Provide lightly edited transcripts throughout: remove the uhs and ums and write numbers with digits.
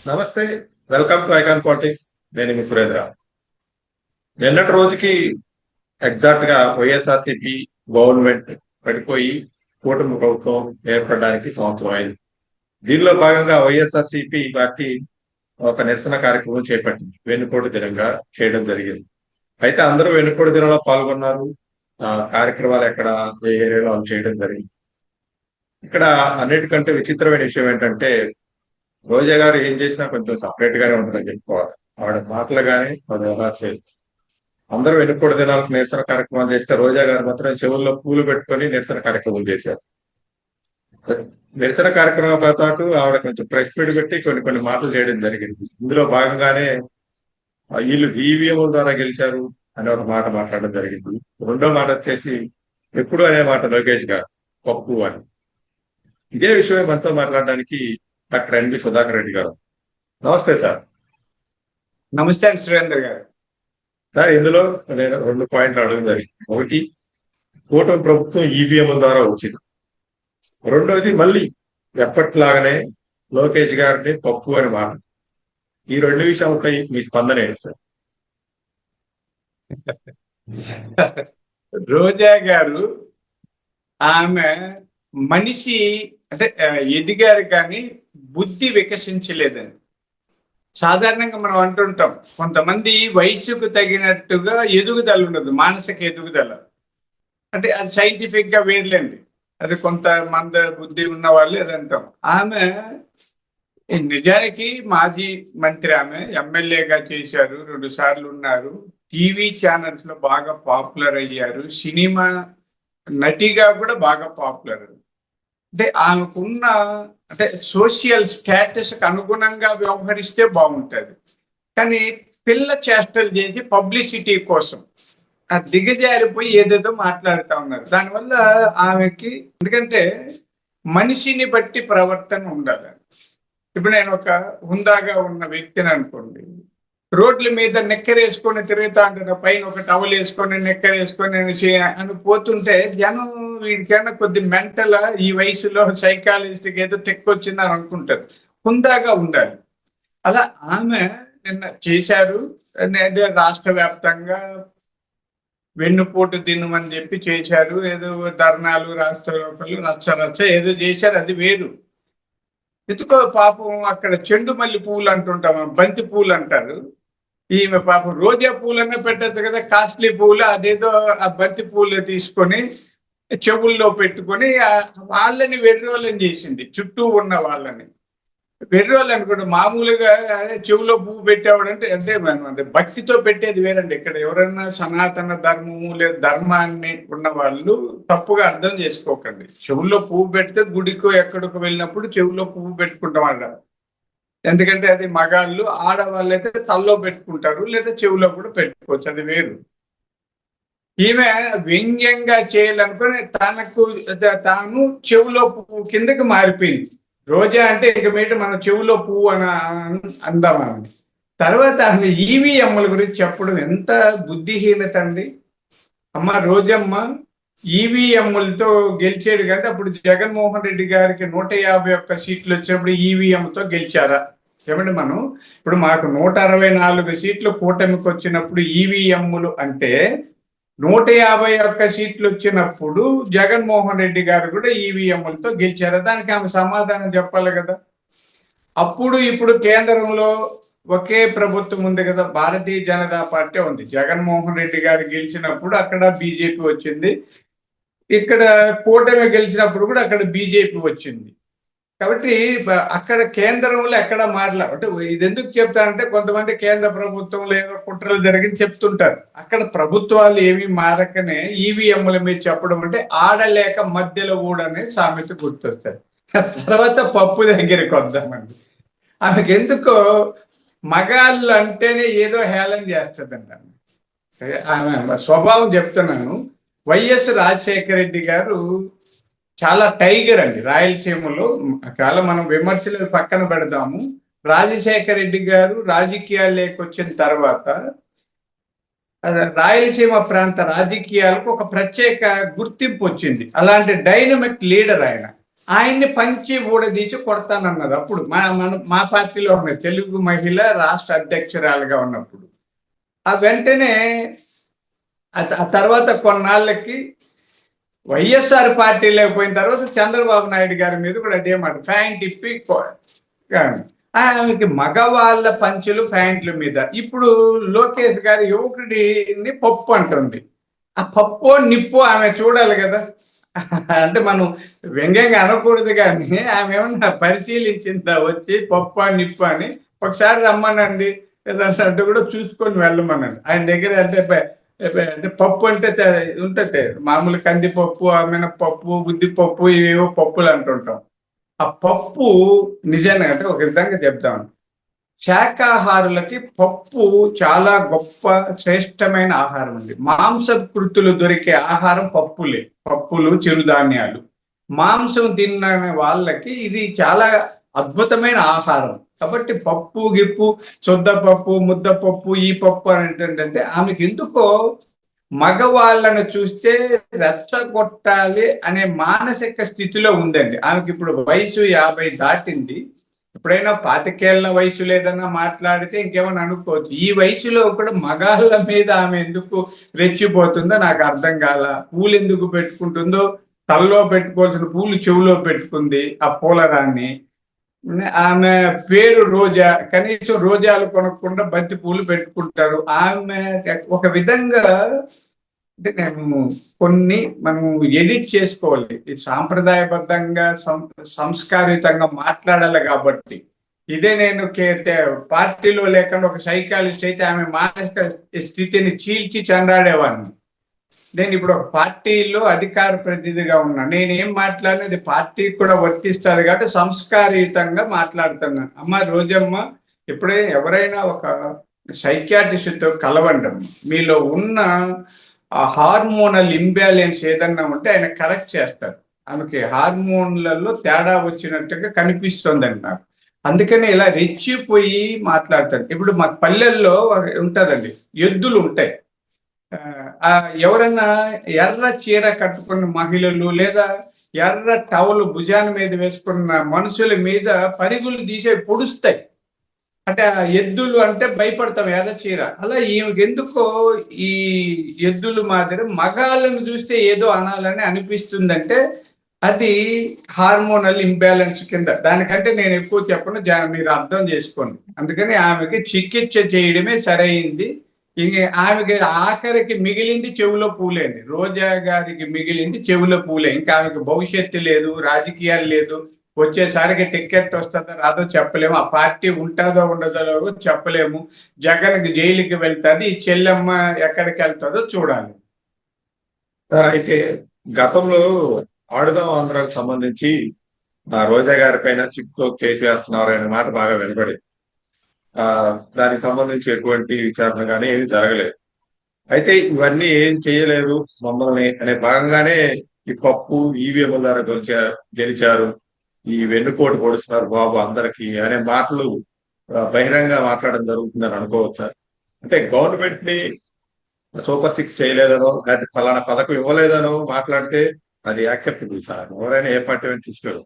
నమస్తే. Welcome to icon politics. నేను మీ సురేంద్ర. నిన్నటి రోజుకి ఎగ్జాక్ట్ గా వైఎస్ఆర్సీపీ గవర్నమెంట్ పడిపోయి కూటమి ప్రభుత్వం ఏర్పడడానికి సంవత్సరం అయింది. దీనిలో భాగంగా వైఎస్ఆర్సీపీ పార్టీ ఒక నిరసన కార్యక్రమం చేపట్టింది. వెన్నుపోటు దినంగా చేయడం జరిగింది. అయితే అందరూ వెన్నుపోటు దినంలో పాల్గొన్నారు. కార్యక్రమాలు ఎక్కడ ఏ ఏరియాలో చేయడం జరిగింది. ఇక్కడ అన్నిటికంటే విచిత్రమైన విషయం ఏంటంటే రోజా గారు ఏం చేసినా కొంచెం సపరేట్ గానే ఉంటుందని చెప్పుకోవాలి. ఆవిడ మాటలు కానీ ఆవిడ వ్యవహారం చేయదు. అందరూ వెనుకోడి దినాలకు నిరసన కార్యక్రమాలు చేస్తే రోజా గారు మాత్రం చెవుల్లో పూలు పెట్టుకొని నిరసన కార్యక్రమం చేశారు. నిరసన కార్యక్రమంతో పాటు ఆవిడ కొంచెం ప్రెస్ మీట్ పెట్టి కొన్ని కొన్ని మాటలు చేయడం జరిగింది. ఇందులో భాగంగానే వీళ్ళు ఈవీఎంల ద్వారా గెలిచారు అనే ఒక మాట మాట్లాడడం జరిగింది. రెండో మాట వచ్చేసి ఎప్పుడు అనే మాట లోకేష్ గారు పప్పు అని. ఇదే విషయమే మనతో మాట్లాడడానికి డాక్టర్ ఎన్బి సుధాకర్ రెడ్డి గారు. నమస్తే సార్. నమస్తే అండి సురేంద్ర గారు. సార్, ఇందులో నేను రెండు పాయింట్లు అడగడం జరిగింది. ఒకటి, కూటమి ప్రభుత్వం ఈవీఎంల ద్వారా వచ్చింది. రెండోది, మళ్ళీ ఎప్పటిలాగానే లోకేష్ గారిని పప్పు అని మాట. ఈ రెండు విషయాలపై మీ స్పందన ఏంటి సార్? రోజా గారు ఆమె మనిషి అంటే ఎదిగారు కానీ బుద్ధి వికసించలేదని సాధారణంగా మనం అంటుంటాం. కొంతమంది వయసుకు తగినట్టుగా ఎదుగుదల ఉండదు, మానసిక ఎదుగుదల. అంటే అది సైంటిఫిక్ గా వేర్లేండి, అది కొంత మంద బుద్ధి ఉన్న వాళ్ళు అది అంటాం. ఆమె నిజానికి మాజీ మంత్రి, ఆమె ఎమ్మెల్యేగా చేశారు, 2 సార్లు ఉన్నారు, టీవీ ఛానల్స్ లో బాగా పాపులర్ అయ్యారు, సినిమా నటిగా కూడా బాగా పాపులర్. అంటే ఆమెకున్న అంటే సోషల్ స్టేటస్ కి అనుగుణంగా వ్యవహరిస్తే బాగుంటుంది. కానీ పిల్ల చేష్టలు చేసి పబ్లిసిటీ కోసం ఆ దిగజారిపోయి ఏదేదో మాట్లాడుతూ ఉన్నారు. దానివల్ల ఆమెకి, ఎందుకంటే మనిషిని బట్టి ప్రవర్తన ఉండాలి. ఇప్పుడు నేను ఒక హుందాగా ఉన్న వ్యక్తిని అనుకోండి, రోడ్ల మీద నెక్కరేసుకొని తిరుగుతా ఉంటాను, పైన ఒక టవల్ వేసుకొని నెక్కరేసుకొని అని పోతుంటే జనం వీడికైనా కొద్ది మెంటల్, ఈ వయసులో సైకాలజిస్ట్కి ఏదో తెక్కొచ్చిందని అనుకుంటారు. హుందాగా ఉండాలి. అలా ఆమె నిన్న చేశారు. రాష్ట్ర వ్యాప్తంగా వెన్నుపోటు దినం అని చెప్పి చేశారు, ఏదో ధర్నాలు, రాష్ట్ర లోపల రచ్చ ఏదో చేశారు, అది వేరు. ఎందుకో పాపం అక్కడ చెండు మల్లి పువ్వులు అంటుంటాం, బంతి పూలు అంటారు. ఈమె పాపం రోజా పూలన్నా పెట్టచ్చు కదా, కాస్ట్లీ పూలు, అదేదో ఆ బంతి పూలు తీసుకొని చెవుల్లో పెట్టుకొని వాళ్ళని వెర్రోళ్ళని చేసింది. చుట్టూ ఉన్న వాళ్ళని వెర్రోళ్ళు అనుకోండి. మామూలుగా చెవులో పువ్వు పెట్టేవాడంటే అంతే, మనం భక్తితో పెట్టేది వేరండి. ఇక్కడ ఎవరన్నా సనాతన ధర్మము లేదా ధర్మాన్ని ఉన్న వాళ్ళు తప్పుగా అర్థం చేసుకోకండి. చెవుల్లో పువ్వు పెడితే గుడికో ఎక్కడికో వెళ్ళినప్పుడు చెవులో పువ్వు పెట్టుకుంటాం అక్కడ. ఎందుకంటే అది మగాళ్ళు, ఆడవాళ్ళు అయితే తల్లో పెట్టుకుంటారు, లేదా చెవులో కూడా పెట్టుకోవచ్చు, అది వేరు. ఈమె వ్యంగ్యంగా చేయాలనుకుని తాను చెవులో పువ్వు కిందకి మారిపోయింది. రోజా అంటే ఇక మీద మనం చెవులో పువ్వు అని అందామని. తర్వాత అసలు ఈవీఎంల గురించి చెప్పడం ఎంత బుద్ధిహీనత అండి. అమ్మ రోజమ్మ, ఈవీఎంలతో గెలిచేది కంటే అప్పుడు జగన్మోహన్ రెడ్డి గారికి 151 సీట్లు వచ్చినప్పుడు ఈవీఎంతో గెలిచారా? ఏమంటే మనం ఇప్పుడు మాకు 164 సీట్లు కూటమికి వచ్చినప్పుడు ఈవీఎంలు అంటే 151 సీట్లు వచ్చినప్పుడు జగన్మోహన్ రెడ్డి గారు కూడా ఈవీఎంలతో గెలిచారు. దానికి ఆమె సమాధానం చెప్పాలి కదా. అప్పుడు ఇప్పుడు కేంద్రంలో ఒకే ప్రభుత్వం ఉంది కదా, భారతీయ జనతా పార్టీ ఉంది. జగన్మోహన్ రెడ్డి గారు గెలిచినప్పుడు అక్కడ బీజేపీ వచ్చింది, ఇక్కడ కూటమి గెలిచినప్పుడు కూడా అక్కడ బీజేపీ వచ్చింది. కాబట్టి అక్కడ కేంద్రంలో ఎక్కడ మారలే. అంటే ఇది ఎందుకు చెప్తారంటే కొంతమంది కేంద్ర ప్రభుత్వంలో ఏదో కుట్రలు జరిగింది చెప్తుంటారు. అక్కడ ప్రభుత్వాలు ఏమీ మారకనే ఈవీఎంల మీద చెప్పడం అంటే ఆడలేక మధ్యలో ఊడనే సామెత గుర్తొస్తారు. తర్వాత పప్పు దగ్గరికి వద్దామండి. ఆమెకు ఎందుకో మగాళ్ళు అంటేనే ఏదో హేళన చేస్తుందండి. ఆమె స్వభావం చెప్తున్నాను. వైఎస్ రాజశేఖర రెడ్డి గారు చాలా టైగర్ అండి రాయలసీమలో. చాలా మనం విమర్శలు పక్కన పెడదాము. రాజశేఖర రెడ్డి గారు రాజకీయాల్లోకి వచ్చిన తర్వాత రాయలసీమ ప్రాంత రాజకీయాలకు ఒక ప్రత్యేక గుర్తింపు వచ్చింది. అలాంటి డైనమిక్ లీడర్ ఆయన. ఆయన్ని పంచి ఊడదీసి కొడతానన్నది. అప్పుడు మా పార్టీలో ఉన్నది, తెలుగు మహిళ రాష్ట్ర అధ్యక్షురాలుగా ఉన్నప్పుడు. ఆ వెంటనే ఆ తర్వాత కొన్నాళ్ళకి వైఎస్ఆర్ పార్టీలో పోయిన తర్వాత చంద్రబాబు నాయుడు గారి మీద కూడా అదే మాట, ప్యాంట్ ఇప్పి ఆమెకి మగవాళ్ళ పంచులు ప్యాంట్ల మీద. ఇప్పుడు లోకేష్ గారి యువకుడిని పప్పు అంటుంది. ఆ పప్పు నిప్పు ఆమె చూడాలి కదా. అంటే మనం వ్యంగ్యంగా అనకూడదు, కానీ ఆమె ఏమన్నా పరిశీలించిందా వచ్చి పప్పు నిప్పు అని? ఒకసారి రమ్మనండి ఏదన్నట్టు కూడా చూసుకొని వెళ్ళమనండి ఆయన దగ్గర. అంటే పప్పు అంటే ఉంటుంది మామూలు కందిపప్పు, మినపప్పు, ఉద్దిపప్పు, ఇవేవో పప్పులు అంటుంటాం. ఆ పప్పు నిజంగా అంటే ఒక విధంగా చెప్తాను, శాకాహారులకి పప్పు చాలా గొప్ప శ్రేష్టమైన ఆహారం ఉంది. మాంసకృతులు దొరికే ఆహారం పప్పులే, పప్పులు చిరుధాన్యాలు. మాంసం తిన్న వాళ్ళకి ఇది చాలా అద్భుతమైన ఆహారం. కాబట్టి పప్పు గిప్పు, శుద్ధపప్పు, ముద్దపప్పు, ఈ పప్పు అంటే ఆమెకి ఎందుకో మగవాళ్ళను చూస్తే రెచ్చగొట్టాలి అనే మానసిక స్థితిలో ఉందండి ఆమెకి. ఇప్పుడు వయసు 50 దాటింది. ఎప్పుడైనా 25 వయసు లేదన్నా మాట్లాడితే ఇంకేమైనా అనుకోవచ్చు. ఈ వయసులో కూడా మగాళ్ళ మీద ఆమె ఎందుకు రెచ్చిపోతుందో నాకు అర్థం కాల. పూలు ఎందుకు పెట్టుకుంటుందో, తలలో పెట్టుకోవాల్సిన పూలు చెవులో పెట్టుకుంది ఆ పూలరాన్ని. ఆమె పేరు రోజా, కనీసం రోజాలు కొనకుండా బంతి పూలు పెట్టుకుంటారు. ఆమె ఒక విధంగా అంటే కొన్ని మనం ఎడిట్ చేసుకోవాలి, సాంప్రదాయబద్ధంగా సంస్కారయుతంగా మాట్లాడాలి. కాబట్టి ఇదే నేను పార్టీలో లేకుండా ఒక సైకాలజిస్ట్ అయితే ఆమె మానసిక స్థితిని చీల్చి చెండాడేవాడిని. నేను ఇప్పుడు ఒక పార్టీలో అధికార ప్రతినిధిగా ఉన్నా, నేనేం మాట్లాడినది పార్టీకి కూడా వర్తిస్తారు కాబట్టి సంస్కారయుతంగా మాట్లాడుతున్నాను. అమ్మ రోజమ్మ, ఎప్పుడైనా ఎవరైనా ఒక సైకియాట్రిస్ట్తో కలవండి, మీలో ఉన్న ఆ హార్మోనల్ ఇంబ్యాలెన్స్ ఏదన్నా ఉంటే ఆయన కరెక్ట్ చేస్తారు. ఆమెకి హార్మోన్లలో తేడా వచ్చినట్టుగా కనిపిస్తుందండి నాకు. అందుకని ఇలా రెచ్చిపోయి మాట్లాడతాను. ఇప్పుడు మా పల్లెల్లో ఉంటుందండి, ఎద్దులు ఉంటాయి. ఎవరన్నా ఎర్ర చీర కట్టుకున్న మహిళలు లేదా ఎర్ర టవలు భుజాన మీద వేసుకున్న మనుషుల మీద పరుగులు తీసే పొడుస్తాయి. అంటే ఆ ఎద్దులు అంటే భయపడతాం, ఎర్ర చీర. అలా ఈమెకి ఎందుకో ఈ ఎద్దులు మాదిరి మగాళ్ళను చూస్తే ఏదో అనాలని అనిపిస్తుందంటే అది హార్మోనల్ ఇంబ్యాలెన్స్ కింద. దానికంటే నేను ఎక్కువ చెప్పను, మీరు అర్థం చేసుకోండి. అందుకని ఆమెకి చికిత్స చేయడమే సరైంది. ఇంక ఆమెకి ఆఖరికి మిగిలింది చెవులో పూలేండి. రోజా గారికి మిగిలింది చెవులో పూలే. ఇంకా ఆమెకి భవిష్యత్తు లేదు, రాజకీయాలు లేదు. వచ్చేసరికి టికెట్ వస్తుందో రాదో చెప్పలేము, ఆ పార్టీ ఉంటుందో ఉండదో చెప్పలేము. జగన్ జైలుకి వెళ్తుంది, ఈ చెల్లెమ్మ ఎక్కడికి వెళ్తుందో చూడాలి. అయితే గతంలో ఆడుదాం ఆంధ్రాకు సంబంధించి ఆ రోజా గారి పైన సిట్ లో కేసు వేస్తున్నారు అనే మాట బాగా వినపడింది. దానికి సంబంధించి ఎటువంటి విచారణ కానీ ఏమి జరగలేదు. అయితే ఇవన్నీ ఏం చేయలేదు మమ్మల్ని అనే భాగంగానే ఈ పప్పు ఈవీఎంల ద్వారా గెలిచారు, ఈ వెన్నుపోటు పొడుస్తున్నారు బాబు అందరికి అనే మాటలు బహిరంగ మాట్లాడడం జరుగుతుందని అనుకోవచ్చా? అంటే గవర్నమెంట్ ని సూపర్ 6 చేయలేదనో లేకపోతే ఫలానా పథకం ఇవ్వలేదనో మాట్లాడితే అది యాక్సెప్టబుల్ సార్, ఎవరైనా ఏ పార్టీ అని తీసుకోరు.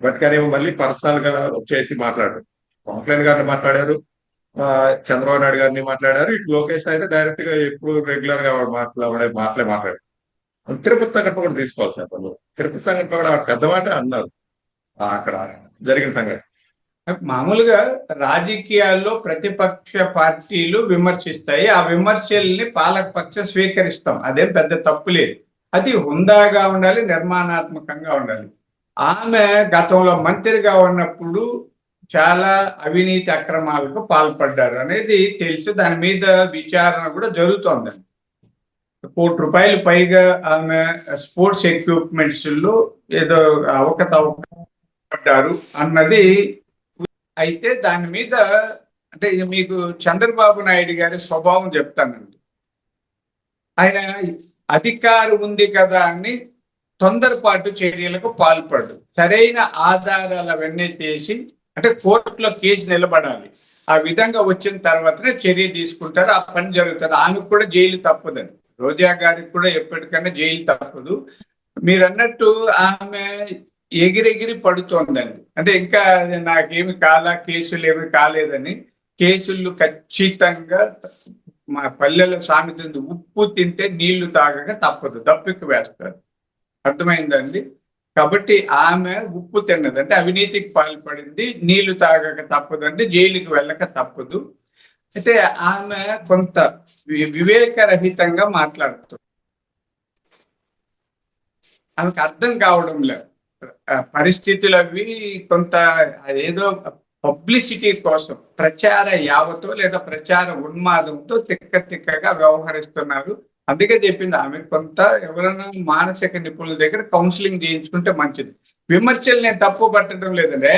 బట్ కానీ మళ్ళీ పర్సనల్ గా వచ్చేసి మాట్లాడారు, పవన్ కళ్యాణ్ గారిని మాట్లాడారు, చంద్రబాబు నాయుడు గారిని మాట్లాడారు, ఇటు లోకేష్ అయితే డైరెక్ట్ గా ఎప్పుడు రెగ్యులర్ గా మాట్లాడారు. తిరుపతి సంఘటన కూడా తీసుకోవాలి సార్. వాళ్ళు తిరుపతి సంఘటన కూడా పెద్ద మాట అన్నారు అక్కడ జరిగిన సంఘటన. మామూలుగా రాజకీయాల్లో ప్రతిపక్ష పార్టీలు విమర్శిస్తాయి, ఆ విమర్శల్ని పాలకపక్షం స్వీకరిస్తాం, అదేం పెద్ద తప్పు లేదు. అది హుందాగా ఉండాలి, నిర్మాణాత్మకంగా ఉండాలి. ఆమె గతంలో మంత్రిగా ఉన్నప్పుడు చాలా అవినీతి అక్రమాలకు పాల్పడ్డారు అనేది తెలుసు. దాని మీద విచారణ కూడా జరుగుతోందండి. ₹1 కోటి పైగా ఆమె స్పోర్ట్స్ ఎక్విప్మెంట్స్ లో ఏదో అవకతవకపడ్డారు అన్నది. అయితే దాని మీద అంటే మీకు చంద్రబాబు నాయుడు గారి స్వభావం చెప్తానండి. ఆయన అధికారం ఉంది కదా అని తొందరపాటు చర్యలకు పాల్పడదు. సరైన ఆధారాలు అవన్నీ చేసి, అంటే కోర్టులో కేసు నిలబడాలి, ఆ విధంగా వచ్చిన తర్వాతనే చర్య తీసుకుంటారు, ఆ పని జరుగుతుంది. ఆమెకు కూడా జైలు తప్పదండి, రోజా గారికి కూడా ఎప్పటికైనా జైలు తప్పదు. మీరు అన్నట్టు ఆమె ఎగిరెగిరి పడుతోందండి. అంటే ఇంకా అది నాకేమి కేసులు ఏమి కాలేదని. కేసులు ఖచ్చితంగా మా పల్లెల సామెత ఉంది, ఉప్పు తింటే నీళ్లు తాగక తప్పదు, దప్పికి వేస్తారు. అర్థమైందండి. కాబట్టి ఆమె ఉప్పు తిన్నది అంటే అవినీతికి పాల్పడింది, నీళ్లు తాగక తప్పదు అంటే జైలుకి వెళ్ళక తప్పదు. అయితే ఆమె కొంత వివేకరహితంగా మాట్లాడుతుంది. ఆమెకు అర్థం కావడం లేదు పరిస్థితులు అవి. కొంత అదేదో పబ్లిసిటీ కోసం ప్రచార యావతో లేదా ప్రచార ఉన్మాదంతో తిక్కగా వ్యవహరిస్తున్నారు. అందుకే చెప్పింది ఆమె, కొంత ఎవరైనా మానసిక నిపుణుల దగ్గర కౌన్సిలింగ్ చేయించుకుంటే మంచిది. విమర్శలు నేను తప్పు పట్టడం లేదండి.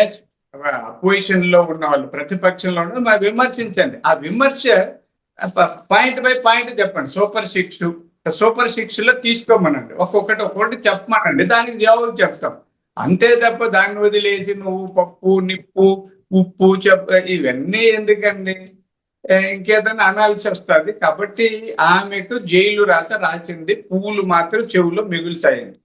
అపోజిషన్ లో ఉన్న వాళ్ళు, ప్రతిపక్షంలో ఉన్న వాళ్ళు విమర్శించండి. ఆ విమర్శ పాయింట్ బై పాయింట్ చెప్పండి. సూపర్ సిక్స్ లో తీసుకోమనండి, ఒక్కొక్కటి చెప్పమనండి, దానికి జవాబు చెప్తాం. అంతే తప్ప దాన్ని వదిలేసి నువ్వు పప్పు నిప్పు ఉప్పు ఇవన్నీ ఎందుకండి? ఇంకేదైనా అనాల్సి వస్తుంది. కాబట్టి ఆమెకు జైలు రాత రాసింది, పువ్వులు మాత్రం చెవులో మిగులుతాయండి.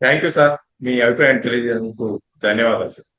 థ్యాంక్ యూ సార్, మీ అభిప్రాయం తెలియజేందుకు ధన్యవాదాలు సార్.